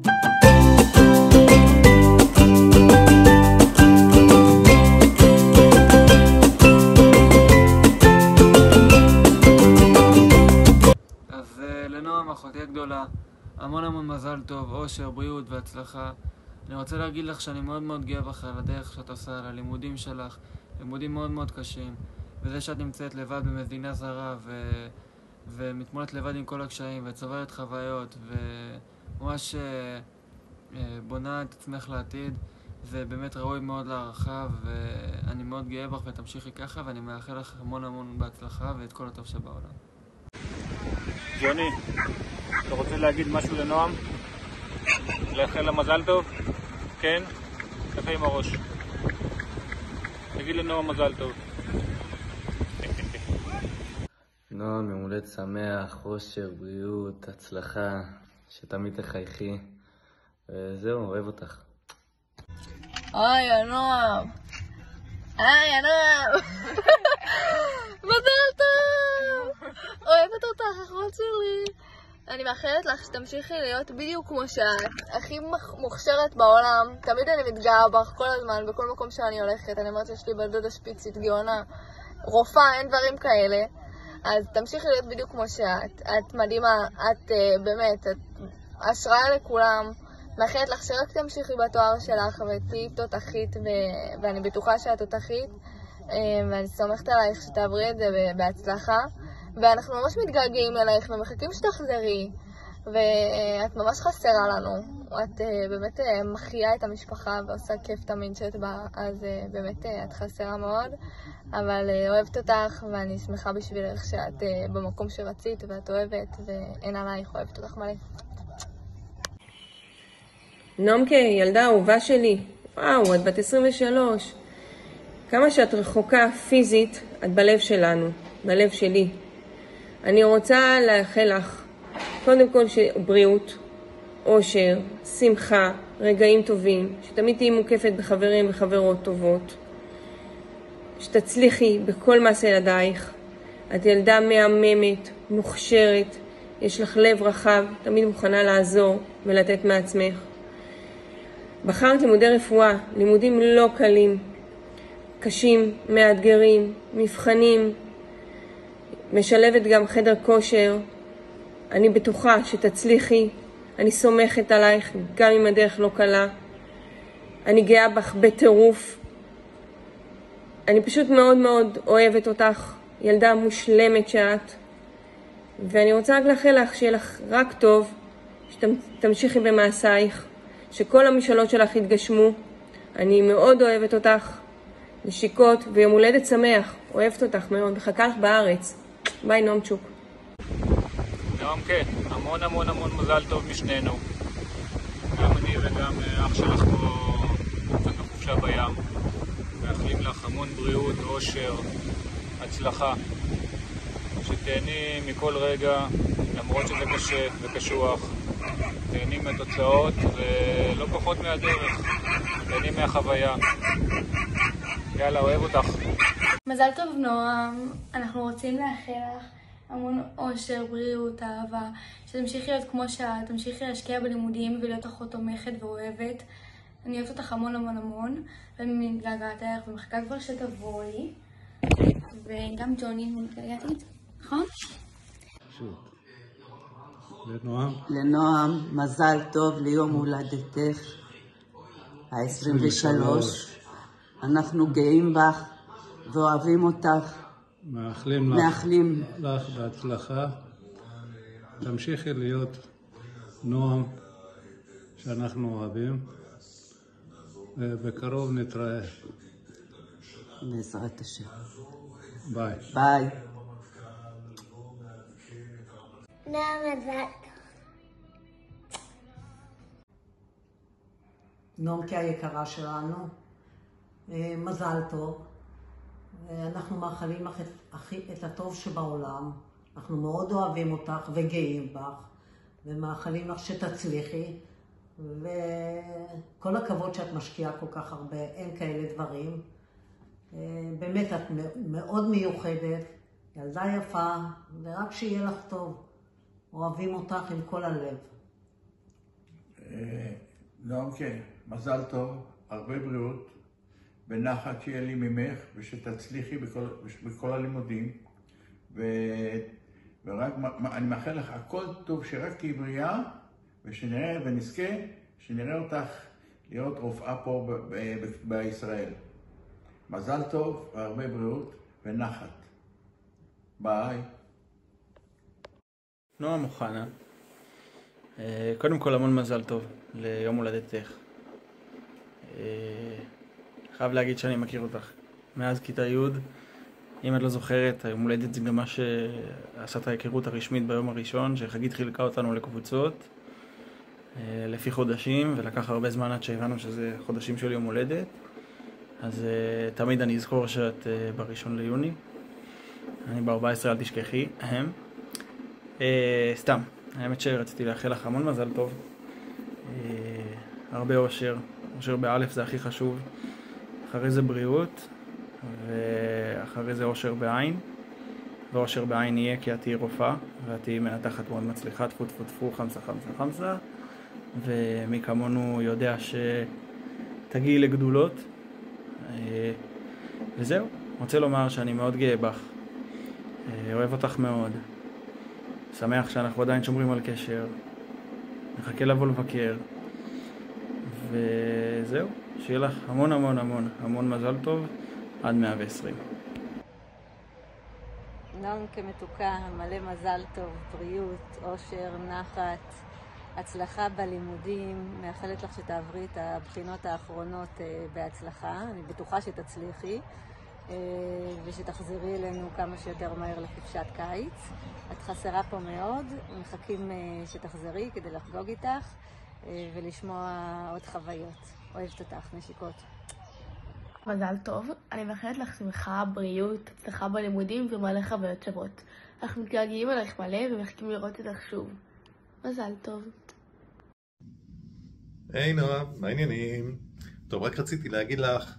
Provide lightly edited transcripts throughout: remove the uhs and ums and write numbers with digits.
אז לנועם, אחותי הגדולה, המון מזל טוב, אושר, בריאות והצלחה. אני רוצה להגיד לך שאני מאוד גאה בך על הדרך שאת עושה, על הלימודים שלך, לימודים מאוד קשים, וזה שאת נמצאת לבד במדינה זרה ומתמודדת לבד עם כל הקשיים וצוברת חוויות וממש בונה את עצמך לעתיד. זה באמת ראוי מאוד להערכה, ואני מאוד גאה בך ותמשיכי ככה, ואני מאחל לך המון בהצלחה ואת כל הטוב שבעולם. ג'וני, אתה רוצה להגיד משהו לנועם? לאחל לה מזל טוב? כן? ככה עם הראש. תגיד לנועם מזל טוב. נועם, יום הולדת שמח, אושר, בריאות, הצלחה, שתמיד תחייכי. וזהו, אוהב אותך. היי, נועם. מזל טוב! אוהבת אותך, אחות שלי. אני מאחלת לך שתמשיכי להיות בדיוק כמו שאת, הכי מוכשרת בעולם. תמיד אני מתגאה בך כל הזמן, בכל מקום שאני הולכת. אני אומרת שיש לי בת דודה שפיצית גאונה, רופאה, אין דברים כאלה. אז תמשיכי להיות בדיוק כמו שאת. את מדהימה, את באמת, את השראה לכולם. מאחלת לך שרק תמשיכי בתואר שלך ותהיי תותחית, ואני בטוחה שאת תותחית. ואני סומכת עלייך שתעברי את זה בהצלחה. ואנחנו ממש מתגעגעים אלייך ומחכים שתחזרי, ואת ממש חסרה לנו. את באמת מחיה את המשפחה ועושה כיף תמיד שאת באה, אז באמת את חסרה מאוד, אבל אוהבת אותך, ואני שמחה בשבילך שאת במקום שרצית ואת אוהבת, ואין עלייך, אוהבת אותך מלא. נעמקה, ילדה אהובה שלי, וואו, את בת 23. כמה שאת רחוקה פיזית, את בלב שלנו, בלב שלי. אני רוצה לאחל לך, קודם כל בריאות, אושר, שמחה, רגעים טובים, שתמיד תהיי מוקפת בחברים וחברות טובות, שתצליחי בכל מעשה ידייך. את ילדה מהממת, מוכשרת, יש לך לב רחב, תמיד מוכנה לעזור ולתת מעצמך. בחרת לימודי רפואה, לימודים לא קלים, קשים, מאתגרים, מבחנים, משלבת גם חדר כושר. אני בטוחה שתצליחי, אני סומכת עלייך גם אם הדרך לא קלה. אני גאה בך בטירוף. אני פשוט מאוד אוהבת אותך, ילדה מושלמת שאת. ואני רוצה רק לאחל לך שיהיה לך רק טוב, שתמשיכי במעשייך, שכל המשאלות שלך יתגשמו. אני מאוד אוהבת אותך, נשיקות ויום הולדת שמח. אוהבת אותך מאוד, מחכה לך בארץ. ביי נעמצ'וק. נועם, כן, המון מזל טוב משנינו. גם אני וגם אח שלך פה קצת בחופשה בים. מאחלים לך המון בריאות, אושר, הצלחה. שתהני מכל רגע, למרות שזה קשה וקשוח. תהני מהתוצאות ולא פחות מהדרך. תהני מהחוויה. יאללה, אוהב אותך. מזל טוב נועם, אנחנו רוצים לאחל לך המון אושר, בריאות, אהבה, שתמשיכי להיות כמו שאת, תמשיכי להשקיע בלימודים ולהיות אחות תומכת ואוהבת. אני אוהבת אותך המון, ואני מתגעגעת לך ומחכה כבר שתבואי. וגם ג'וני, הוא מתגעגעת איתי, נכון? לנועם, מזל טוב ליום הולדתך ה-23. אנחנו גאים בך ואוהבים אותך. מאחלים לך בהצלחה. תמשיכי להיות נועם שאנחנו אוהבים, ובקרוב נתראה. בעזרת השם. ביי. ביי. נעמקה היקרה שלנו, מזל טוב. אנחנו מאחלים לך את הטוב שבעולם. אנחנו מאוד אוהבים אותך וגאים בך, ומאחלים לך שתצליחי, וכל הכבוד שאת משקיעה כל כך הרבה, אין כאלה דברים. באמת את מאוד מיוחדת, ילדה יפה, ורק שיהיה לך טוב. אוהבים אותך עם כל הלב. אוקיי, מזל טוב, הרבה בריאות, בנחת שיהיה לי ממך ושתצליחי בכל הלימודים. ורק אני מאחל לך הכל טוב, שרק תהיי בריאה ושנראה ונזכה שנראה אותך להיות רופאה פה בישראל. מזל טוב, הרבה בריאות ונחת. ביי. נועם אוחנה, קודם כל המון מזל טוב ליום הולדתך. חייב להגיד שאני מכיר אותך מאז כיתה י'. אם את לא זוכרת, היום הולדת זה גם מה שעשה את ההיכרות הרשמית ביום הראשון, שחגית חילקה אותנו לקבוצות לפי חודשים, ולקח הרבה זמן עד שהבנו שזה חודשים של יום הולדת. אז תמיד אני אזכור שאת ב1 ליוני. אני ב14, אל תשכחי. סתם, האמת שרציתי לאחל לך המון מזל טוב. הרבה אושר, אושר באלף זה הכי חשוב. אחרי זה בריאות, ואחרי זה אושר בעין. ואושר בעין יהיה כי את תהיי רופאה, ואת תהיי מנתחת מאוד מצליחה, טפו טפו טפו, חמסה חמסה חמסה. ומי כמונו יודע שתגיעי לגדולות. וזהו, רוצה לומר שאני מאוד גאה בך. אוהב אותך מאוד. שמח שאנחנו עדיין שומרים על קשר. מחכה לבוא לבקר. וזהו, שיהיה לך המון המון המון המון מזל טוב עד 120. נועם כמתוקה, מלא מזל טוב, בריאות, אושר, נחת, הצלחה בלימודים. מאחלת לך שתעברי את הבחינות האחרונות בהצלחה. אני בטוחה שתצליחי. ושתחזרי אלינו כמה שיותר מהר לחופשת קיץ. את חסרה פה מאוד, מחכים שתחזרי כדי לחגוג איתך ולשמוע עוד חוויות. אוהבת אותך, נשיקות. מזל טוב, אני מאחלת לך שמחה, בריאות, הצלחה בלימודים ומלא חוויות שוות. אנחנו מתגעגעים עליך מלא ומחכים לראות אותך שוב. מזל טוב. היי נועה, מה העניינים? טוב, רק רציתי להגיד לך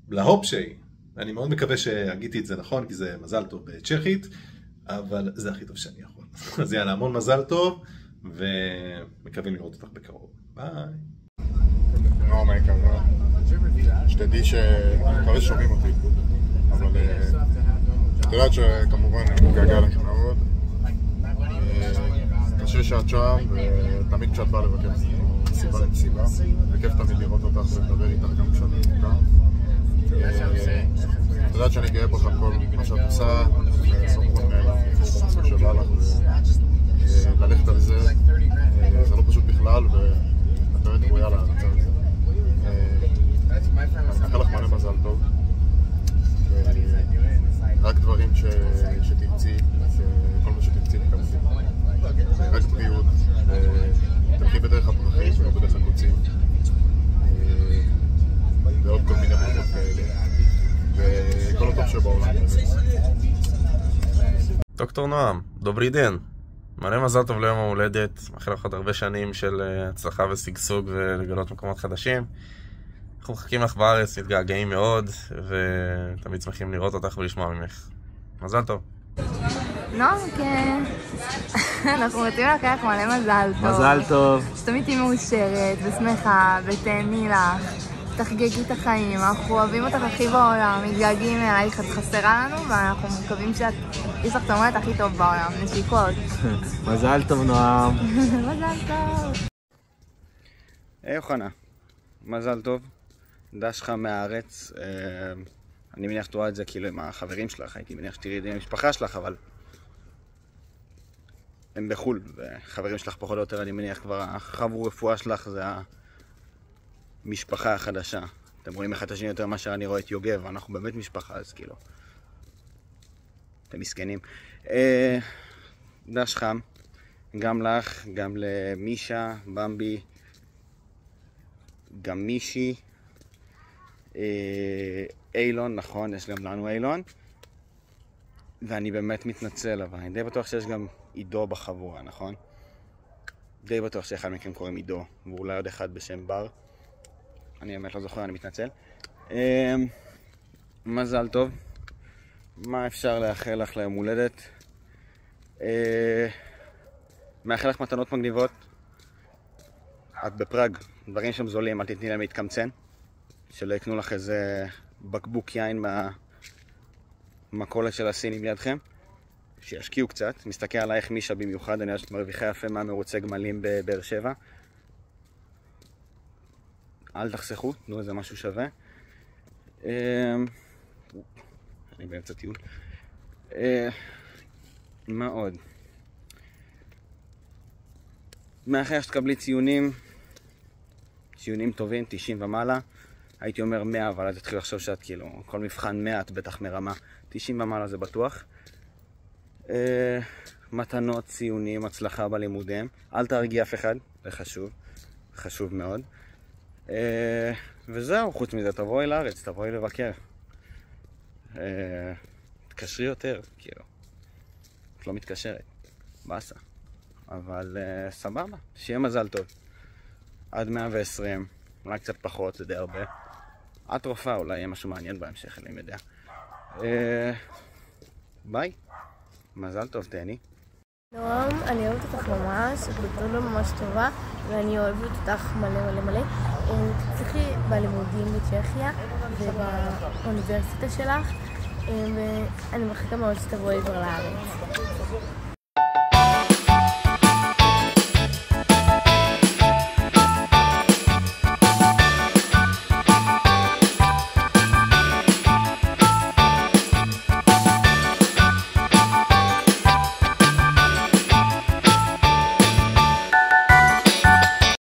להופשי. אני מאוד מקווה שהגיתי את זה נכון, כי זה מזל טוב בצ'כית, אבל זה הכי טוב שאני יכול. אז יאללה, המון מזל טוב, ומקווים לראות אותך בקרוב. ביי. נועם היקרה, שתדעי שמקווה ששומעים אותי, אבל את יודעת שכמובן אני מתגעגע לך מאוד. קשה שאת שם, ותמיד כשאת באה לבקר מסיבה למסיבה, וכיף תמיד לראות אותך ולדבר איתך גם כשאת מבוקר. את יודעת שאני גאה בך על כל מה שאת עושה, וסמכות מאליו, במצב שבא לך, ללכת על זה, זה לא פשוט בכלל, ואת באמת ראויה למצב הזה. אני מאחל לך מלא מזל טוב, רק דברים שתרצי, כל מה שתרצי לקבל, רק בריאות, תלכי בדרך הפרחים ולא בדרך הקוצים, ועוד כל מיני בריאות כאלה. וכל הטוב שבעולם. דוקטור נועם, דוברי דן. מלא מזל טוב ליום ההולדת. מאחל לך עוד הרבה שנים של הצלחה ושגשוג ולגלות מקומות חדשים. אנחנו מחכים לך בארץ, מתגעגעים מאוד, ותמיד שמחים לראות אותך ולשמוע ממך. מזל טוב. נועם, כן. אנחנו רוצים לקח מלא מזל טוב. מזל טוב. שתמיד תהיי מאושרת ושמחה ותהני לך. תחגגי את החיים, אנחנו אוהבים אותך הכי בעולם, מתגעגעים אלייך, את חסרה לנו ואנחנו מקווים שאת יש לך תאומרת הכי טוב בעולם, נשיקות. מזל טוב נועם. מזל טוב. היי אוחנה, מזל טוב, דש לך מהארץ. אני מניח שתראה את זה כאילו עם החברים שלך, הייתי מניח שתראי את זה עם המשפחה שלך, אבל הם בחול, וחברים שלך פחות או יותר אני מניח כבר החברו רפואה שלך זה המשפחה החדשה. אתם רואים אחד את השני יותר מאשר אני רואה את יוגב, אנחנו באמת משפחה, אז כאילו אתם מסכנים. דש חם, גם לך, גם למישה, במבי, גם מישי, אילון, נכון, יש גם לנו אילון, ואני באמת מתנצל, אבל אני די בטוח שיש גם עידו בחבורה, נכון? די בטוח שאחד מכם קוראים עידו, ואולי עוד אחד בשם בר. אני באמת לא זוכר, אני מתנצל. מזל טוב. מה אפשר לאחל לך ליום הולדת? מאחל לך מתנות מגניבות. את בפראג, דברים שם זולים, אל תתני להם להתקמצן. שלא יקנו לך איזה בקבוק יין מהמכולת של הסינים לידכם. שישקיעו קצת. מסתכל עלייך מישה במיוחד, אני מרוויחה יפה מהמרוצי גמלים בבאר שבע. אל תחסכו, תנו איזה משהו שווה. אני באמצע טיול. מה עוד? מאחר שתקבלי ציונים טובים, 90 ומעלה. הייתי אומר 100, אבל אז תתחיל לחשוב שאת כאילו, כל מבחן 100 את בטח מרמה. 90 ומעלה זה בטוח. מתנות, ציונים, הצלחה בלימודיהם. אל תרגיע אף אחד, זה חשוב. חשוב מאוד. וזהו, חוץ מזה, תבואי לארץ, תבואי לבקר. תקשרי יותר, כאילו. את לא מתקשרת. בסה. אבל סבבה, שיהיה מזל טוב. עד 120, אולי קצת פחות, זה די הרבה. את רופאה, אולי יהיה משהו מעניין בהמשך, אני יודע. ביי. מזל טוב, תהני. נועם, אני אוהבת אותך ממש, את בטולה ממש טובה, ואני אוהבת אותך מלא מלא מלא. תצליחי בלימודים בצ'כיה ובאוניברסיטה שלך, ואני מחכה מאוד שתבואי כבר לארץ.